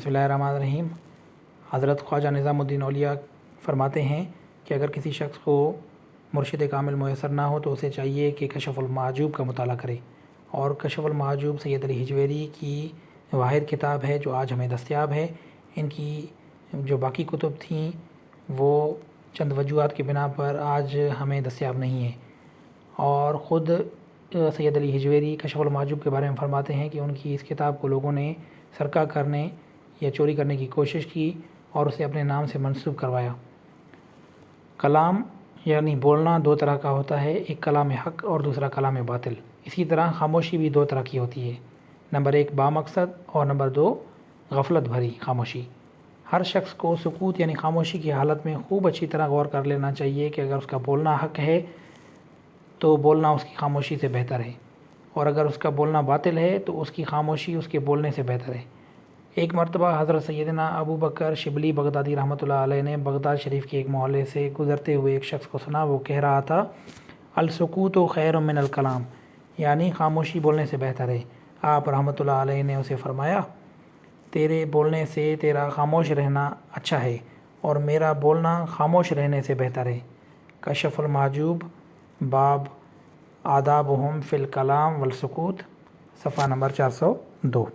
بسم اللہ الرحمن الرحیم۔ حضرت خواجہ نظام الدین اولیاء فرماتے ہیں کہ اگر کسی شخص کو مرشد کامل میسر نہ ہو تو اسے چاہیے کہ کشف المحجوب کا مطالعہ کرے، اور کشف المحجوب سید علی ہجویری کی واحد کتاب ہے جو آج ہمیں دستیاب ہے۔ ان کی جو باقی کتب تھیں وہ چند وجوہات کی بنا پر آج ہمیں دستیاب نہیں ہیں، اور خود سید علی ہجویری کشف المحجوب کے بارے میں فرماتے ہیں کہ ان کی اس کتاب کو لوگوں نے سرقہ کرنے یا چوری کرنے کی کوشش کی اور اسے اپنے نام سے منسوب کروایا۔ کلام یعنی بولنا دو طرح کا ہوتا ہے، ایک کلام حق اور دوسرا کلام باطل۔ اسی طرح خاموشی بھی دو طرح کی ہوتی ہے، نمبر ایک بامقصد اور نمبر دو غفلت بھری خاموشی۔ ہر شخص کو سکوت یعنی خاموشی کی حالت میں خوب اچھی طرح غور کر لینا چاہیے کہ اگر اس کا بولنا حق ہے تو بولنا اس کی خاموشی سے بہتر ہے، اور اگر اس کا بولنا باطل ہے تو اس کی خاموشی اس کے بولنے سے بہتر ہے۔ ایک مرتبہ حضرت سیدنا ابو بکر شبلی بغدادی رحمۃ اللہ علیہ نے بغداد شریف کے ایک محلے سے گزرتے ہوئے ایک شخص کو سنا، وہ کہہ رہا تھا السکوت خیر من الکلام، یعنی خاموشی بولنے سے بہتر ہے۔ آپ رحمۃ اللہ علیہ نے اسے فرمایا، تیرے بولنے سے تیرا خاموش رہنا اچھا ہے اور میرا بولنا خاموش رہنے سے بہتر ہے۔ کشف المحجوب باب آدابہم فی الکلام والسکوت، صفحہ نمبر 402۔